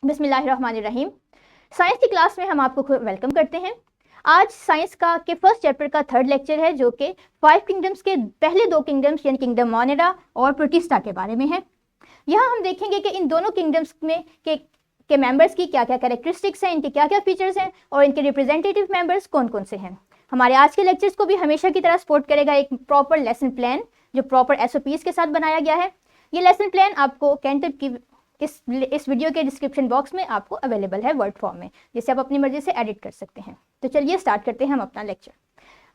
बिस्मिल्लाहिर्रहमानिर्रहीम। साइंस की क्लास में हम आपको वेलकम करते हैं। आज साइंस का के फर्स्ट चैप्टर का थर्ड लेक्चर है, जो कि 5 किंगडम्स के पहले 2 किंगडम्स यानी किंगडम मोनेरा और प्रोटिस्टा के बारे में है। यहाँ हम देखेंगे कि इन दोनों किंगडम्स में के मेंबर्स की क्या क्या कैरेक्टरिस्टिक्स हैं, इनके क्या क्या फीचर्स हैं और इनके रिप्रेजेंटेटिव मेंबर्स कौन कौन से हैं। हमारे आज के लेक्चर्स को भी हमेशा की तरह सपोर्ट करेगा एक प्रॉपर लेसन प्लान जो प्रॉपर SOPs के साथ बनाया गया है। ये लेसन प्लान आपको कैंटब की इस वीडियो के डिस्क्रिप्शन बॉक्स में आपको अवेलेबल है वर्ड फॉर्म में, जिसे आप अपनी मर्जी से एडिट कर सकते हैं। तो चलिए स्टार्ट करते हैं हम अपना लेक्चर।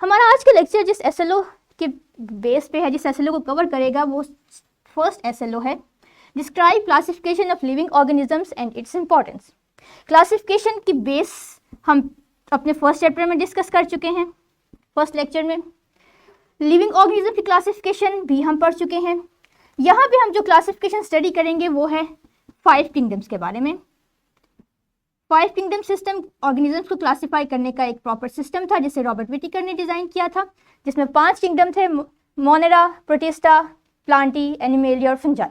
हमारा आज का लेक्चर जिस SLO के बेस पे है, जिस SLO को कवर करेगा, वो फर्स्ट SLO है, describe classification of living organisms and its importance. Classification की बेस हम अपने फर्स्ट चैप्टर में डिस्कस कर चुके हैं, फर्स्ट लेक्चर में। लिविंग ऑर्गेनिज्म की क्लासिफिकेशन भी हम पढ़ चुके हैं। यहाँ पे हम जो क्लासिफिकेशन स्टडी करेंगे वो है 5 किंगडम्स के बारे में। 5 किंगडम सिस्टम ऑर्गेनिजम्स को क्लासिफाई करने का एक प्रॉपर सिस्टम था, जिसे रॉबर्ट विटिकर ने डिज़ाइन किया था, जिसमें 5 किंगडम थे, मोनेरा, प्रोटिस्टा, प्लांटी, एनिमेलिया और फंजाई।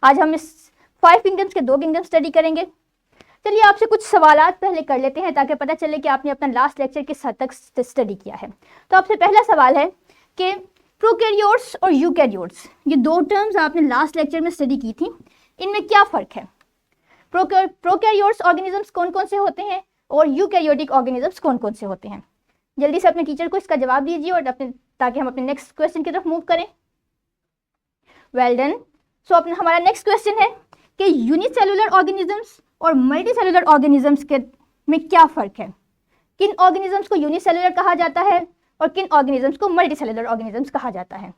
आज हम इस 5 किंगडम्स के 2 किंगडम स्टडी करेंगे। चलिए आपसे कुछ सवालात पहले कर लेते हैं, ताकि पता चले कि आपने अपना लास्ट लेक्चर किस हद तक स्टडी किया है। तो आपसे पहला सवाल है कि प्रोकैरियोट्स और यूकैरियोट्स, ये 2 टर्म्स आपने लास्ट लेक्चर में स्टडी की थी, इनमें क्या फ़र्क है? प्रोकैरियोट्स ऑर्गेनिजम्स कौन कौन से होते हैं और यूकैरियोटिक ऑर्गेनिजम्स कौन कौन से होते हैं? जल्दी से अपने टीचर को इसका जवाब दीजिए और ताकि हम अपने नेक्स्ट क्वेश्चन की तरफ मूव करें। Well done. सो अपना हमारा नेक्स्ट क्वेश्चन है कि यूनिसेलुलर ऑर्गेनिजम्स और मल्टीसेलुलर ऑर्गेनिजम्स के में क्या फ़र्क है? किन ऑर्गेनिजम्स को यूनिसेलुलर कहा जाता है और किन ऑर्गेनिजम्स को मल्टीसेलुलर ऑर्गेनिजम्स कहा जाता है?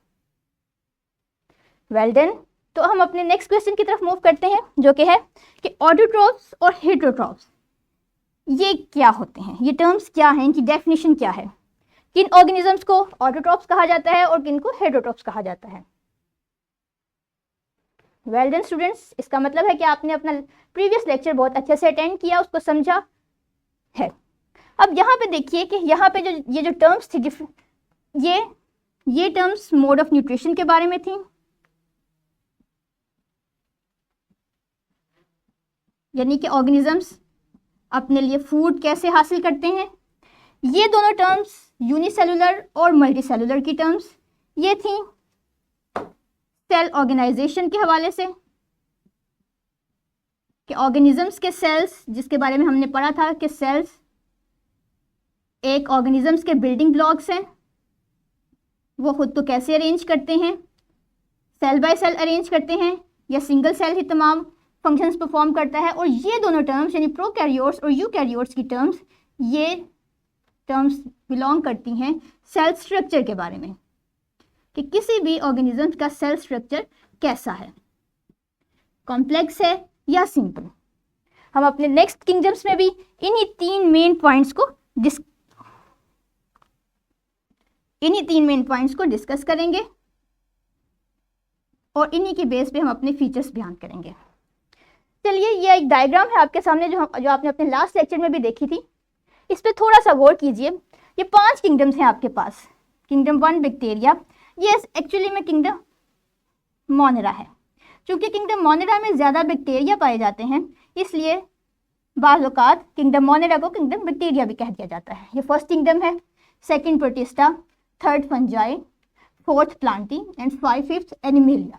Well done. तो हम अपने नेक्स्ट क्वेश्चन की तरफ मूव करते हैं, जो कि है कि ऑटोट्रॉफ्स और हेटेरोट्रॉफ्स ये क्या होते हैं, ये टर्म्स क्या हैं, इनकी डेफिनेशन क्या है? किन ऑर्गेनिजम्स को ऑटोट्रॉफ्स कहा जाता है और किन को हेटेरोट्रॉफ्स कहा जाता है? वेल डन स्टूडेंट्स, इसका मतलब है कि आपने अपना प्रीवियस लेक्चर बहुत अच्छे से अटेंड किया, उसको समझा है। अब यहाँ पे देखिए कि यहाँ पे ये जो टर्म्स थी, ये टर्म्स मोड ऑफ न्यूट्रिशन के बारे में थी, यानी कि ऑर्गेनिजम्स अपने लिए फूड कैसे हासिल करते हैं। ये दोनों टर्म्स यूनिसेलुलर और मल्टीसेलुलर की टर्म्स ये थी सेल ऑर्गेनाइजेशन के हवाले से, कि ऑर्गेनिजम्स के सेल्स, जिसके बारे में हमने पढ़ा था कि सेल्स एक ऑर्गेनिजम्स के बिल्डिंग ब्लॉक्स हैं, वो खुद को कैसे अरेंज करते हैं, सेल बाय सेल अरेंज करते हैं या सिंगल सेल ही तमाम फंक्शंस परफॉर्म करता है। और ये दोनों टर्म्स यानी प्रोकैरियोट्स और यूकैरियोट्स की टर्म्स, ये टर्म्स बिलोंग करती हैं सेल स्ट्रक्चर के बारे में, कि किसी भी ऑर्गेनिज्म का सेल स्ट्रक्चर कैसा है, कॉम्प्लेक्स है या सिंपल। हम अपने नेक्स्ट किंगडम्स में भी इन्हीं 3 मेन पॉइंट्स को डिस्कस करेंगे और इन्हीं के बेस पे हम अपने फीचर्स बयान करेंगे। चलिए, ये एक डायग्राम है आपके सामने जो आपने अपने लास्ट लेक्चर में भी देखी थी। इस पर थोड़ा सा गौर कीजिए। ये 5 किंगडम्स हैं आपके पास। किंगडम 1 बैक्टीरिया, ये एक्चुअली में किंगडम मोनेरा है। चूँकि किंगडम मोनेरा में ज़्यादा बैक्टीरिया पाए जाते हैं, इसलिए बाज़ औक़ात किंगडम मोनेरा को किंगडम बैक्टीरिया भी कह दिया जाता है। ये फर्स्ट किंगडम है, second protista, third fungi, fourth Plantae and 5th animalia.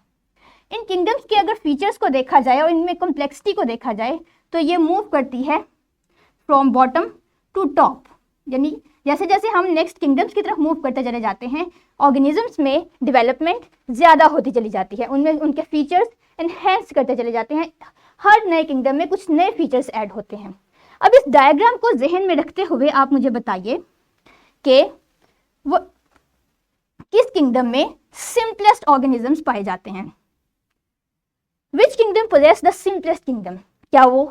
In kingdoms के अगर फीचर्स को देखा जाए और इनमें कॉम्प्लेक्सिटी को देखा जाए, तो ये मूव करती है फ्रॉम बॉटम टू टॉप, यानी जैसे जैसे हम नेक्स्ट किंगडम्स की तरफ मूव करते चले जाते हैं, ऑर्गेनिजम्स में डेवलपमेंट ज़्यादा होती चली जाती है, उनमें उनके फीचर्स एनहेंस करते चले जाते हैं। हर नए किंगडम में कुछ नए फीचर्स ऐड होते हैं। अब इस डायग्राम को जहन में रखते हुए आप मुझे बताइए कि वो किस किंगडम में सिंपलेस्ट ऑर्गेनिजम्स पाए जाते हैं। Which kingdom possess the simplest kingdom? क्या वो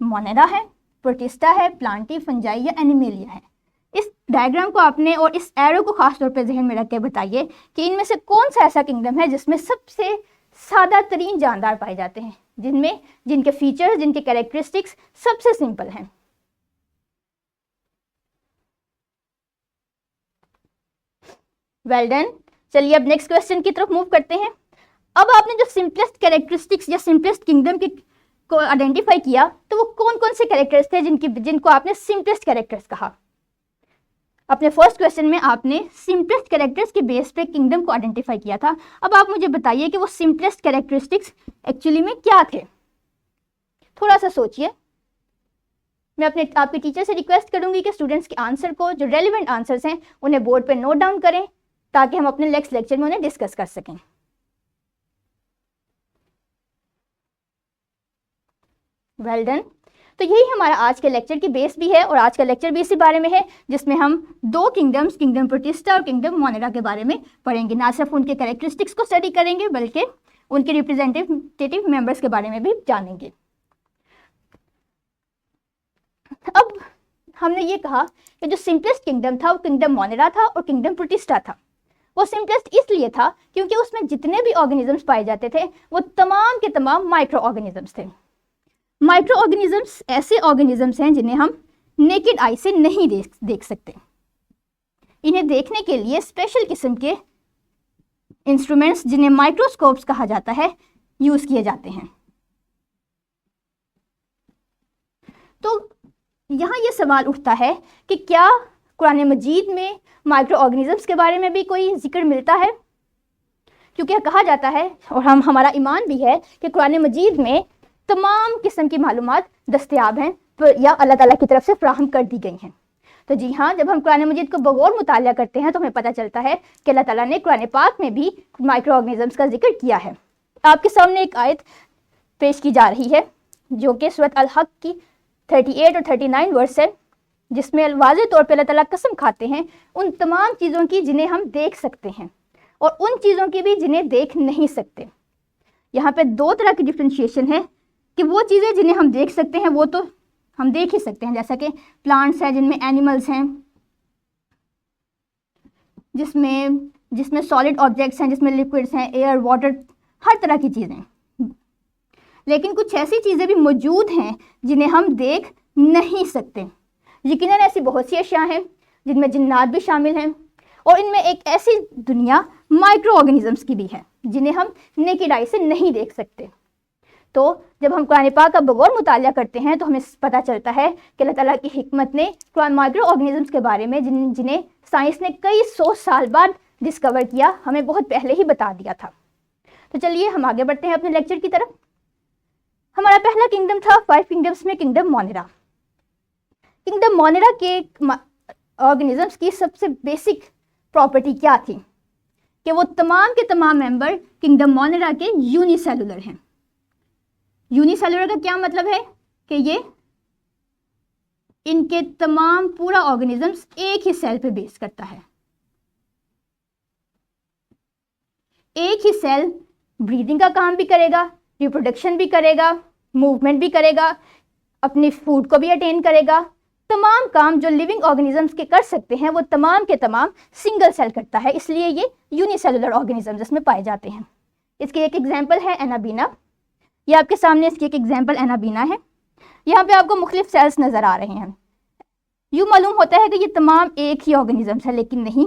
मोनेरा है, प्रोटिस्टा है, प्लांटी, फंजाई या एनिमेलिया है? इस डायग्राम को आपने और इस एरो को खास तौर पर जहन में रख के बताइए कि इनमें से कौन सा ऐसा किंगडम है जिसमें सबसे सादा तरीन जानदार पाए जाते हैं, जिनके फीचर्स, जिनके कैरेक्टरिस्टिक्स सबसे सिंपल हैं। Well done. चलिए अब नेक्स्ट क्वेश्चन की तरफ मूव करते हैं। अब आपने जो सिंपलेस्ट कैरेक्टरिस्टिक्स या सिंपलेस्ट किंगडम को आइडेंटिफाई किया तो वो कौन कौन से कैरेक्टर्स थे जिनको आपने सिंपलेस्ट कैरेक्टर्स कहा। अपने फर्स्ट क्वेश्चन में आपने सिंपलेस्ट कैरेक्टर्स के बेस पे किंगडम को आइडेंटिफाई किया था। अब आप मुझे बताइए कि वो सिंपलेस्ट कैरेक्टरिस्टिक्स एक्चुअली में क्या थे। थोड़ा सा सोचिए। मैं आपके टीचर से रिक्वेस्ट करूंगी कि स्टूडेंट्स के आंसर को, जो रेलिवेंट आंसर्स हैं, उन्हें बोर्ड पे नोट डाउन करें ताकि हम अपने नेक्स्ट लेक्चर में उन्हें डिस्कस कर सकें। Well done. तो यही हमारा आज के लेक्चर की बेस भी है और आज का लेक्चर भी इसी बारे में है, जिसमें हम दो किंगडम्स, किंगडम प्रोटिस्टा और किंगडम मोनेरा के बारे में पढ़ेंगे। ना सिर्फ उनके कैरेक्टरिस्टिक्स को स्टडी करेंगे बल्कि उनके रिप्रेजेंटेटिव मेंबर्स के बारे में भी जानेंगे। अब हमने ये कहा कि जो सिंपलेस्ट किंगडम था वो किंगडम मोनेरा था और किंगडम प्रोटिस्टा था। वो सिंपलेस्ट इसलिए था क्योंकि उसमें जितने भी ऑर्गेनिजम्स पाए जाते थे वो तमाम के तमाम माइक्रो ऑर्गेनिजम्स थे। माइक्रो ऑर्गेनिजम्स ऐसे ऑर्गेनिजम्स हैं जिन्हें हम नेकेड आई से नहीं देख सकते। इन्हें देखने के लिए स्पेशल किस्म के इंस्ट्रूमेंट्स, जिन्हें माइक्रोस्कोप्स कहा जाता है, यूज किए जाते हैं। तो यहाँ ये सवाल उठता है कि क्या कुरान मजीद में माइक्रो ऑर्गेनिजम्स के बारे में भी कोई जिक्र मिलता है? क्योंकि कहा जाता है और हमारा ईमान भी है कि कुरान मजीद में तमाम किस्म की मालूमात दस्तयाब हैं या अल्लाह ताला की तरफ से फ्राहम कर दी गई हैं। तो जी हाँ, जब हम कुरान मजीद को बगौर मुतालिया करते हैं तो हमें पता चलता है कि अल्लाह ताला ने कुरान पाक में भी माइक्रो ऑर्गेनिजम्स का जिक्र किया है। आपके सामने एक आयत पेश की जा रही है जो कि सूरत अल-हक़ की 38 और 39 वर्स है, जिसमें वाज़ेह तौर पर अल्लाह ताला कसम खाते हैं उन तमाम चीज़ों की जिन्हें हम देख सकते हैं और उन चीज़ों की भी जिन्हें देख नहीं सकते। यहाँ पे दो तरह की डिफ्रेंशिएशन है कि वो चीज़ें जिन्हें हम देख सकते हैं वो तो हम देख ही सकते हैं, जैसा कि प्लांट्स हैं जिनमें एनिमल्स हैं, जिसमें सॉलिड ऑब्जेक्ट्स हैं, जिसमें लिक्विड्स हैं, एयर, वाटर, हर तरह की चीज़ें। लेकिन कुछ ऐसी चीज़ें भी मौजूद हैं जिन्हें हम देख नहीं सकते। यकीनन ऐसी बहुत सी अशिया हैं जिनमें जिन्नात भी शामिल हैं और इनमें एक ऐसी दुनिया माइक्रो ऑर्गेनिजम्स की भी है जिन्हें हम नेकेड आई से नहीं देख सकते। तो जब हम कुरान पाक का बगौर मुतालिया करते हैं तो हमें पता चलता है कि अल्लाह ताला की हिकमत ने माइक्रो ऑर्गेनिजम्स के बारे में जिन्हें साइंस ने कई 100 साल बाद डिस्कवर किया, हमें बहुत पहले ही बता दिया था। तो चलिए हम आगे बढ़ते हैं अपने लेक्चर की तरफ। हमारा पहला किंगडम था 5 किंगडम्स में किंगडम मोनेरा। किंगडम मोनेरा के ऑर्गेनिजम्स की सबसे बेसिक प्रॉपर्टी क्या थी कि वो तमाम के तमाम मेंबर किंगडम मोनेरा के यूनिसेलुलर हैं। यूनिसेलुलर का क्या मतलब है कि ये इनके तमाम पूरा ऑर्गेनिजम्स एक ही सेल पे बेस करता है। एक ही सेल ब्रीदिंग का काम भी करेगा, रिप्रोडक्शन भी करेगा, मूवमेंट भी करेगा, अपनी फूड को भी अटेन करेगा। तमाम काम जो लिविंग ऑर्गेनिजम्स के कर सकते हैं वो तमाम के तमाम सिंगल सेल करता है, इसलिए ये यूनिसेलुलर ऑर्गेनिजम्स इसमें पाए जाते हैं। इसकी एक एग्जांपल है एनाबीना। ये आपके सामने इसकी एक एग्जांपल एनाबीना है। यहाँ पे आपको मुख्तलिफ सेल्स नज़र आ रहे हैं। यूँ मालूम होता है कि ये तमाम एक ही ऑर्गेनिजम्स है, लेकिन नहीं,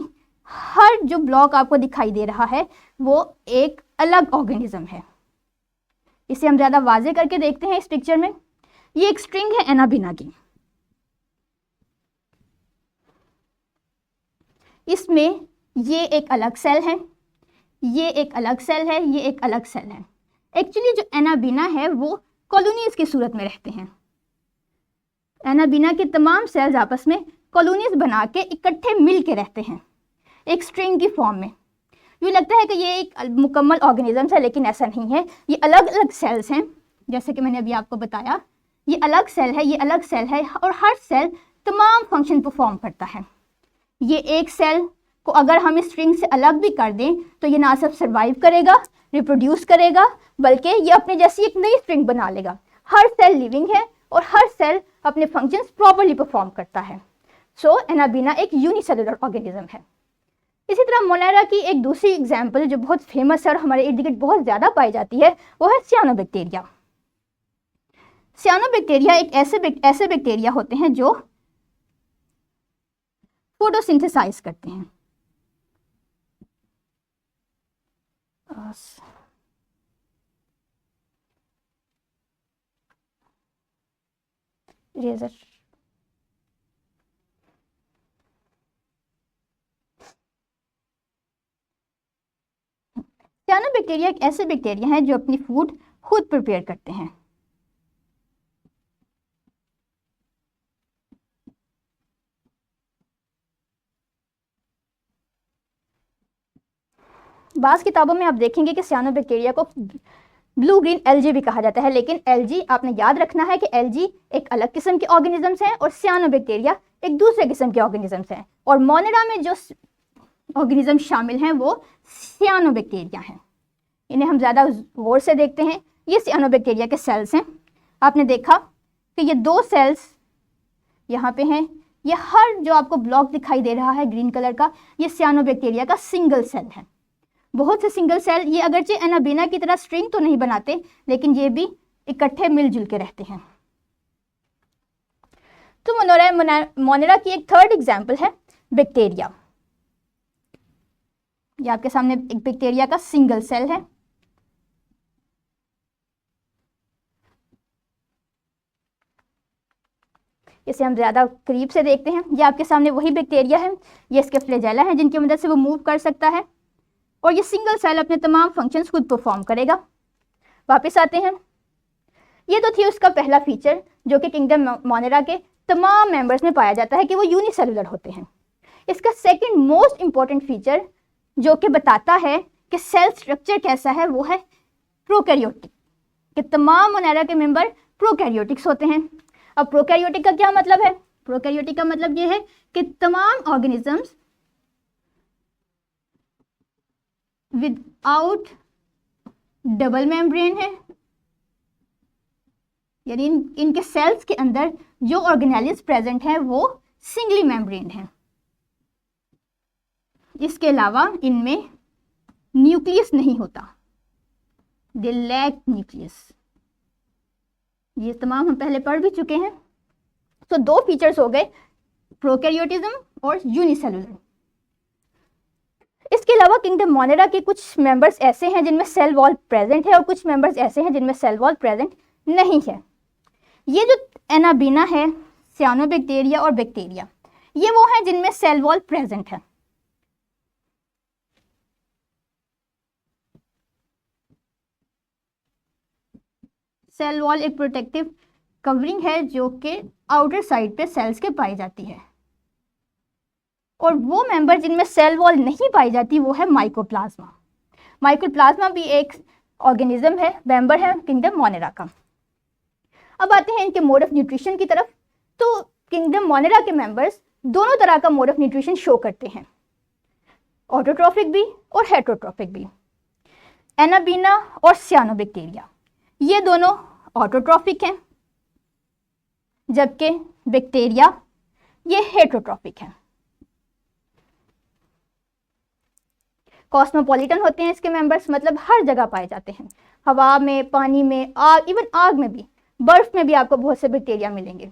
हर जो ब्लॉक आपको दिखाई दे रहा है वो एक अलग ऑर्गेनिज्म है। इसे हम ज़्यादा वाजे करके देखते हैं इस पिक्चर में। ये एक स्ट्रिंग है एनाबीना की। इसमें ये एक अलग सेल है, ये एक अलग सेल है, ये एक अलग सेल है। एक्चुअली जो एनाबीना है वो कॉलोनीज की सूरत में रहते हैं। एनाबीना के तमाम सेल्स आपस में कॉलोनीज बना के इकट्ठे मिल के रहते हैं एक स्ट्रिंग की फॉर्म में। यूँ लगता है कि ये एक मुकम्मल ऑर्गेनिज्म है, लेकिन ऐसा नहीं है। ये अलग अलग सेल्स हैं, जैसे कि मैंने अभी आपको बताया। ये अलग सेल है, ये अलग सेल है और हर सेल तमाम फंक्शन परफॉर्म करता है। ये एक सेल को अगर हम इस स्ट्रिंग से अलग भी कर दें तो ये ना सिर्फ सर्वाइव करेगा, रिप्रोड्यूस करेगा, बल्कि ये अपने जैसी एक नई स्ट्रिंग बना लेगा। हर सेल लिविंग है और हर सेल अपने फंक्शंस प्रॉपर्ली परफॉर्म करता है। सो एनाबीना एक यूनिसेलुलर ऑर्गेनिज्म है। इसी तरह मोनेरा की एक दूसरी एग्जाम्पल जो बहुत फेमस है और हमारे इर्द गिर्द बहुत ज़्यादा पाई जाती है वो है सियानोबैक्टीरिया। सियानोबैक्टीरिया एक ऐसे बैक्टीरिया होते हैं जो फोटोसिंथेसाइज करते हैं। इरेजर। सियानोबैक्टीरिया एक ऐसे बैक्टीरिया हैं जो अपनी फूड खुद प्रिपेयर करते हैं। बाज़ किताबों में आप देखेंगे कि सियानोबैक्टीरिया को ब्लू ग्रीन एल्जी भी कहा जाता है, लेकिन एल्जी आपने याद रखना है कि एल्जी एक अलग किस्म के ऑर्गेनिजम्स हैं और सियानोबैक्टीरिया एक दूसरे किस्म के ऑर्गेनिजम्स हैं। और मोनेरा में जो ऑर्गेनिज्म शामिल हैं वो सियानोबैक्टीरिया हैं। इन्हें हम ज़्यादा गौर से देखते हैं। ये सियानोबैक्टीरिया के सेल्स हैं। आपने देखा कि ये 2 सेल्स यहाँ पे हैं। ये हर जो आपको ब्लॉक दिखाई दे रहा है ग्रीन कलर का, ये सियानोबैक्टीरिया का सिंगल सेल है। बहुत से सिंगल सेल ये अगरचे एनाबीना की तरह स्ट्रिंग तो नहीं बनाते, लेकिन ये भी इकट्ठे मिलजुल के रहते हैं। तो मोनेरा की एक थर्ड एग्जाम्पल है बैक्टीरिया। ये आपके सामने एक बैक्टीरिया का सिंगल सेल है। इसे हम ज़्यादा करीब से देखते हैं। ये आपके सामने वही बैक्टीरिया है। ये इसके फ्लैजेला हैं जिनकी मदद से वो मूव कर सकता है, और ये सिंगल सेल अपने तमाम फंक्शंस खुद परफॉर्म करेगा। वापस आते हैं। ये तो थी उसका पहला फीचर जो कि किंगडम मोनेरा के तमाम मेंबर्स में पाया जाता है कि वो यूनिसेलुलर होते हैं। इसका सेकंड मोस्ट इंपॉर्टेंट फीचर जो कि बताता है कि सेल स्ट्रक्चर कैसा है वो है प्रोकैरियोटिक, कि तमाम मोनेरा के मेंबर प्रोकैरियोटिक्स होते हैं। अब प्रोकैरियोटिक का क्या मतलब है? प्रोकैरियोटिक का मतलब ये है कि तमाम ऑर्गेनिजम्स विदाउट डबल मेम्ब्रेन है, यानी इनके सेल्स के अंदर जो ऑर्गेनेल्स प्रेजेंट है वो सिंगली मेम्ब्रेन है। इसके अलावा इनमें न्यूक्लियस नहीं होता, दे लैक न्यूक्लियस। ये तमाम हम पहले पढ़ भी चुके हैं। तो 2 फीचर्स हो गए, प्रोकैरियोटिज्म और यूनिसेलुलर। इसके अलावा किंगडम मोनेरा के कुछ मेंबर्स ऐसे हैं जिनमें सेल वॉल प्रेजेंट है और कुछ मेंबर्स ऐसे हैं जिनमें सेल वॉल प्रेजेंट नहीं है। ये जो एनाबीना है, सियानोबैक्टीरिया और बैक्टीरिया, ये वो हैं जिनमें सेल वॉल प्रेजेंट है। सेल वॉल एक प्रोटेक्टिव कवरिंग है जो कि आउटर साइड पे सेल्स के पाई जाती है। और वो मेंबर जिनमें सेल वॉल नहीं पाई जाती वो है माइकोप्लाज्मा। माइकोप्लाज्मा भी एक ऑर्गेनिज्म है, मेंबर है किंगडम मोनेरा का। अब आते हैं इनके मोड ऑफ न्यूट्रिशन की तरफ। तो किंगडम मोनेरा के मेंबर्स दोनों तरह का मोड ऑफ न्यूट्रिशन शो करते हैं, ऑटोट्रॉफिक भी और हेटरोट्रॉफिक भी। एनाबीना और सियानोबैक्टीरिया ये दोनों ऑटोट्रॉफिक हैं, जबकि बैक्टीरिया ये हेटरोट्रॉफिक हैं। कॉस्मोपॉलिटन होते हैं इसके मेंबर्स, मतलब हर जगह पाए जाते हैं, हवा में, पानी में, आग, इवन आग में भी, बर्फ में भी आपको बहुत से बैक्टीरिया मिलेंगे।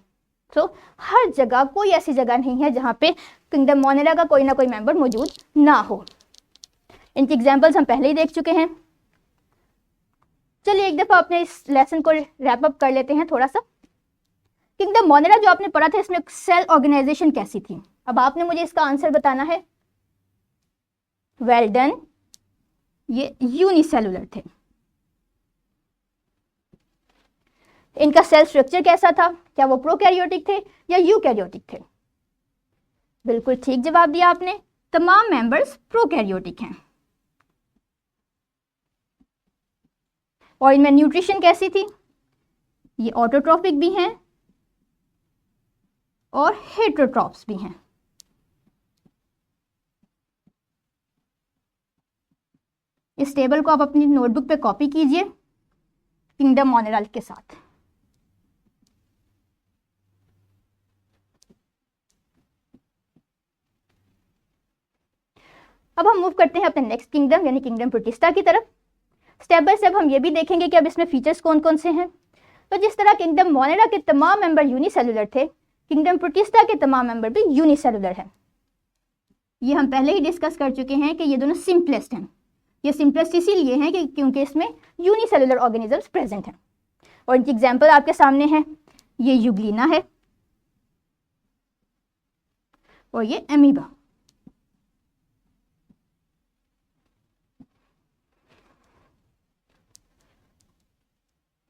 तो हर जगह कोई ऐसी जगह नहीं है जहाँ पे किंगडम मोनेरा का कोई ना कोई मेंबर मौजूद ना हो। इनकी एग्जाम्पल्स हम पहले ही देख चुके हैं। चलिए एक दफ़ा अपने इस लेसन को रैप अप कर लेते हैं थोड़ा सा। किंगडम मोनेरा जो आपने पढ़ा था इसमें सेल ऑर्गेनाइजेशन कैसी थी, अब आपने मुझे इसका आंसर बताना है। वेल डन, ये यूनिसेलुलर थे। इनका सेल स्ट्रक्चर कैसा था? क्या वो प्रोकैरियोटिक थे या यूकैरियोटिक थे? बिल्कुल ठीक जवाब दिया आपने, तमाम मेंबर्स प्रोकैरियोटिक हैं। और इनमें न्यूट्रिशन कैसी थी? ये ऑटोट्रॉफिक भी हैं और हेटरोट्रॉप्स भी हैं। इस टेबल को आप अपनी नोटबुक पे कॉपी कीजिए किंगडम मोनेरा के साथ। अब हम मूव करते हैं अपने नेक्स्ट किंगडम यानी किंगडम प्रोटिस्टा की तरफ। स्टेप बाय स्टेप हम ये भी देखेंगे कि अब इसमें फीचर्स कौन कौन से हैं। तो जिस तरह किंगडम मोनेरा के तमाम मेंबर यूनिसेलुलर थे, किंगडम प्रोटिस्टा के तमाम मेंबर भी यूनिसेलुलर हैं। ये हम पहले ही डिस्कस कर चुके हैं कि ये दोनों सिंपलेस्ट हैं। ये सिंपलेस्ट इसीलिए हैं कि क्योंकि इसमें यूनिसेलुलर ऑर्गेनिजम्स प्रेजेंट हैं। और इनकी एग्जाम्पल आपके सामने है। ये यूग्लिना है, और ये अमीबा।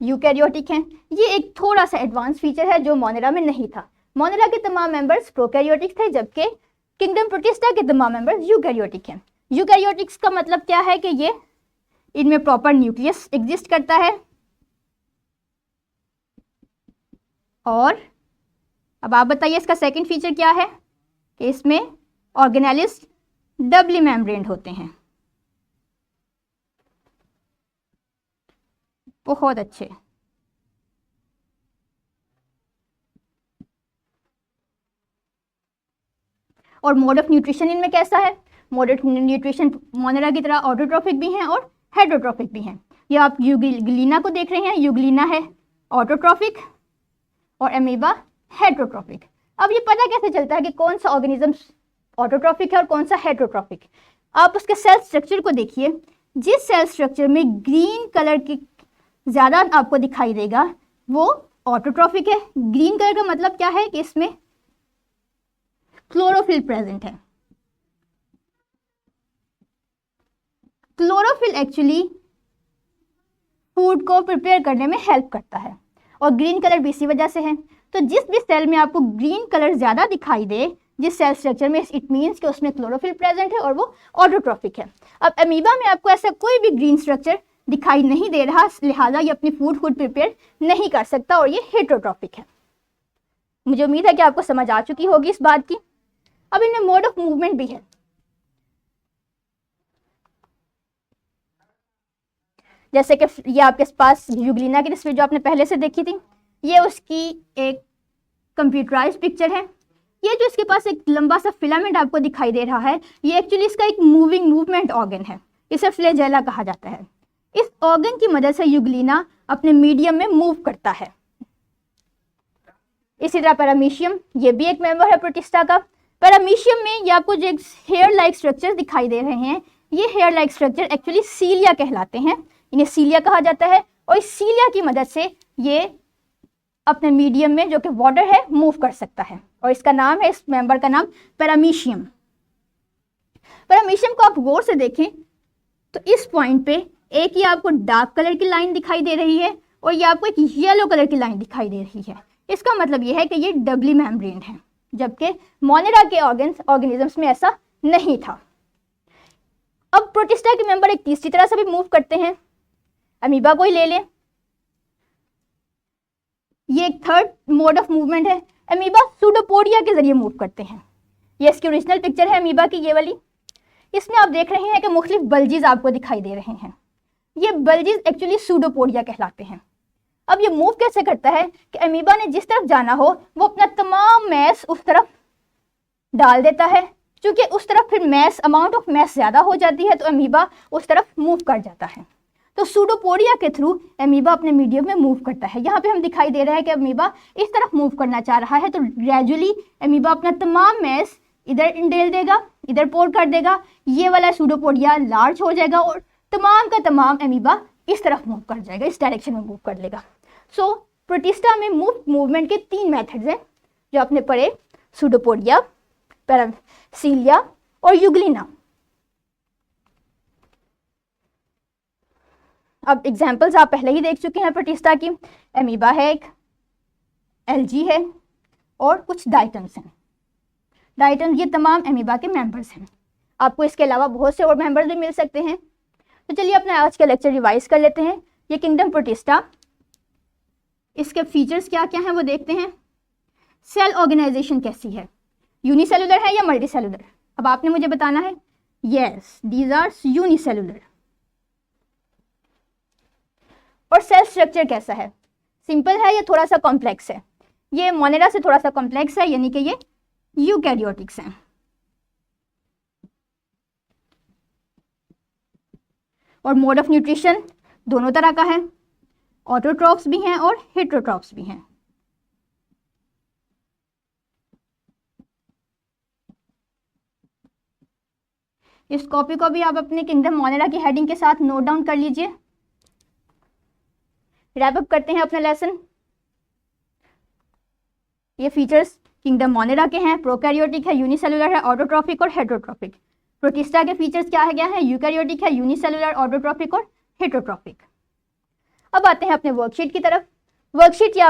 यूकैरियोटिक हैं। ये एक थोड़ा सा एडवांस फीचर है जो मोनेरा में नहीं था। मोनेरा के तमाम मेंबर्स प्रोकैरियोटिक थे, जबकि किंगडम प्रोटिस्टा के तमाम मेंबर्स यूकैरियोटिक हैं। यूकैरियोटिक्स का मतलब क्या है कि ये इनमें प्रॉपर न्यूक्लियस एग्जिस्ट करता है, और अब आप बताइए इसका सेकंड फीचर क्या है कि इसमें ऑर्गेनेलिस डबली मेम्ब्रेन्ड होते हैं। बहुत अच्छे। और मोड ऑफ न्यूट्रिशन इनमें कैसा है? मोड ऑफ न्यूट्रिशन मोनेरा की तरह ऑटोट्रॉफिक भी हैं और हेटरोट्रॉफिक भी हैं। ये आप यूग्लिना को देख रहे हैं, यूग्लिना है ऑटोट्रॉफिक और अमीबा हेटरोट्रॉफिक। अब ये पता कैसे चलता है कि कौन सा ऑर्गेनिज्म ऑटोट्रॉफिक है और कौन सा हेटरोट्रॉफिक? आप उसके सेल स्ट्रक्चर को देखिए। जिस सेल स्ट्रक्चर में ग्रीन कलर की ज़्यादा आपको दिखाई देगा वो ऑटोट्रॉफिक है। ग्रीन कलर का मतलब क्या है कि इसमें क्लोरोफिल प्रेजेंट है। क्लोरोफिल एक्चुअली फूड को प्रिपेयर करने में हेल्प करता है, और ग्रीन कलर भी इसी वजह से है। तो जिस भी सेल में आपको ग्रीन कलर ज़्यादा दिखाई दे, जिस सेल स्ट्रक्चर में, इट मीन्स कि उसमें क्लोरोफिल प्रेजेंट है और वो ऑटोट्रॉफिक है। अब अमीबा में आपको ऐसा कोई भी ग्रीन स्ट्रक्चर दिखाई नहीं दे रहा, लिहाजा ये अपनी फूड प्रिपेयर नहीं कर सकता और ये हेटरोट्रॉफिक है। मुझे उम्मीद है कि आपको समझ आ चुकी होगी इस बात की। अब इनमें मोड ऑफ मूवमेंट भी है। जैसे कि ये आपके पास यूग्लिना की तस्वीर जो आपने पहले से देखी थी, ये उसकी एक कंप्यूटराइज्ड पिक्चर है। ये जो इसके पास एक लंबा सा फिलामेंट आपको दिखाई दे रहा है, ये एक्चुअली इसका एक मूवमेंट ऑर्गन है। इसे फ्लैजेला कहा जाता है। इस ऑर्गन की मदद से यूग्लिना अपने मीडियम में मूव करता है। इसी तरह पैरामीशियम, ये भी एक मेंबर है प्रोटिस्टा का। पैरामीशियम में ये आपको जो हेयर लाइक स्ट्रक्चर दिखाई दे रहे हैं, ये हेयर लाइक स्ट्रक्चर एक्चुअली सीलिया कहलाते हैं। इन्हें सीलिया कहा जाता है, और इस सीलिया की मदद से ये अपने मीडियम में जो कि वाटर है मूव कर सकता है, और इसका नाम है, इस मेंबर का नाम पैरामीशियम। पैरामीशियम को आप गौर से देखें तो इस पॉइंट पे एक ही आपको डार्क कलर की लाइन दिखाई दे रही है और ये आपको एक येलो कलर की लाइन दिखाई दे रही है। इसका मतलब ये है कि ये डबली मेम्ब्रेन है, जबकि मोनेरा के ऑर्गेनिजम्स में ऐसा नहीं था। अब प्रोटिस्टा के मेंबर एक तीसरी तरह से भी मूव करते हैं। अमीबा को ही ले लें, ये एक थर्ड मोड ऑफ मूवमेंट है। अमीबा सूडोपोडिया के जरिए मूव करते हैं। ये इसकी ओरिजिनल पिक्चर है अमीबा की, ये वाली। इसमें आप देख रहे हैं कि मुख्तलिफ बल्जीज आपको दिखाई दे रहे हैं। ये बल्जीज एक्चुअली सूडोपोडिया कहलाते हैं। अब ये मूव कैसे करता है कि अमीबा ने जिस तरफ जाना हो वो अपना तमाम मैस उस तरफ डाल देता है। क्योंकि उस तरफ फिर मैस, अमाउंट ऑफ मैस ज़्यादा हो जाती है, तो अमीबा उस तरफ मूव कर जाता है। तो सूडोपोडिया के थ्रू अमीबा अपने मीडियम में मूव करता है। यहाँ पे हम दिखाई दे रहा है कि अमीबा इस तरफ मूव करना चाह रहा है, तो ग्रेजुअली अमीबा अपना तमाम मैस इधर इंडेल देगा, इधर पोर कर देगा। ये वाला सूडोपोडिया लार्ज हो जाएगा और तमाम का तमाम अमीबा इस तरफ मूव कर जाएगा, इस डायरेक्शन में मूव कर लेगा। सो प्रोटिस्टा में मूवमेंट के 3 मेथड्स हैं जो आपने पढ़े, सूडोपोडिया, पैरासीलिया और यूग्लिना। अब एग्जाम्पल्स आप पहले ही देख चुके हैं प्रोटिस्टा की। अमीबा है, एक एल्गी है और कुछ डाइटम्स हैं। डाइटम्स ये तमाम अमीबा के मेंबर्स हैं। आपको इसके अलावा बहुत से और मेंबर्स भी मिल सकते हैं। तो चलिए अपना आज का लेक्चर रिवाइज कर लेते हैं। ये किंगडम प्रोटिस्टा, इसके फीचर्स क्या क्या हैं वो देखते हैं। सेल ऑर्गेनाइजेशन कैसी है, यूनिसेलुलर है या मल्टीसेलुलर? अब आपने मुझे बताना है। Yes, these are unicellular. और सेल स्ट्रक्चर कैसा है, सिंपल है या थोड़ा सा कॉम्प्लेक्स है? ये मोनेरा से थोड़ा सा कॉम्प्लेक्स है, यानी कि ये यूकैरियोटिक्स हैं। और मोड ऑफ न्यूट्रिशन दोनों तरह का है, ऑटोट्रॉफ्स भी हैं और हेटरोट्रॉफ्स भी हैं। इस कॉपी को भी आप अपने किंगडम मोनेरा की हेडिंग के साथ नोट डाउन कर लीजिए। रैप अप करते हैं अपना लेसन। ये फीचर्स किंगडम मोनेरा के हैं, प्रोकैरियोटिक है, यूनिसेलुलर है, ऑटोट्रॉफिक और हेटरोट्रॉफिक। प्रोटिस्टा के फीचर्स क्या है यूकैरियोटिक है, यूनिसेलुलर, ऑटोट्रॉफिक और हेटरोट्रॉफिक। अब आते हैं अपने वर्कशीट की तरफ। वर्कशीट या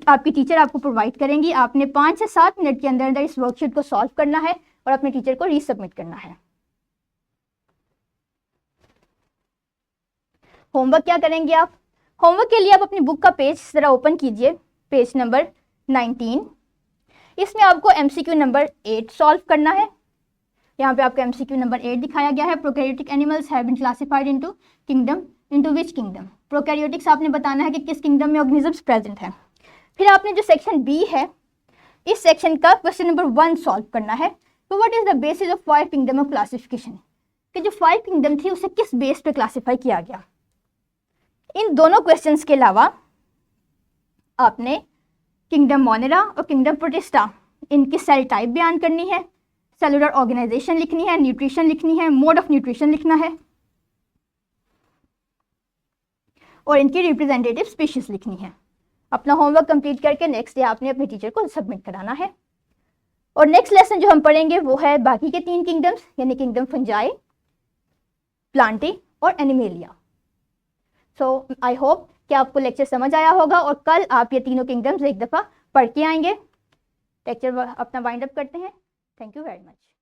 आपकी टीचर आपको प्रोवाइड करेंगी। आपने 5 से 7 मिनट के अंदर अंदर इस वर्कशीट को सॉल्व करना है और अपने टीचर को रीसबमिट करना है। होमवर्क क्या करेंगे आप? होमवर्क के लिए आप अपनी बुक का पेज जरा ओपन कीजिए, पेज नंबर 19। इसमें आपको MCQ नंबर 8 सॉल्व करना है। यहाँ पे आपको MCQ नंबर 8 दिखाया गया है। Prokaryotic animals have been classified into kingdom, into which kingdom? Prokaryotics आपने बताना है कि किस किंगडम में ऑर्गेनिजम्स प्रेजेंट हैं। फिर आपने जो सेक्शन बी है, इस सेक्शन का क्वेश्चन नंबर 1 सॉल्व करना है। तो what is the basis of 5 kingdom of classification? कि जो 5 किंगडम थी उसे किस बेस पे क्लासीफाई किया गया। इन दोनों क्वेश्चंस के अलावा आपने किंगडम मोनेरा और किंगडम प्रोटिस्टा इनकी सेल टाइप बयान करनी है, सेलुलर ऑर्गेनाइजेशन लिखनी है, न्यूट्रिशन लिखनी है, मोड ऑफ न्यूट्रिशन लिखना है और इनकी रिप्रेजेंटेटिव स्पीशीज लिखनी है। अपना होमवर्क कंप्लीट करके नेक्स्ट डे आपने अपने टीचर को सबमिट कराना है। और नेक्स्ट लेसन जो हम पढ़ेंगे वो है बाकी के 3 किंगडम्स, यानी किंगडम फंजाई, प्लांटी और एनिमेलिया। सो आई होप कि आपको लेक्चर समझ आया होगा और कल आप ये तीनों किंगडम्स एक दफ़ा पढ़ के आएंगे। लेक्चर अपना वाइंड अप करते हैं। Thank you very much.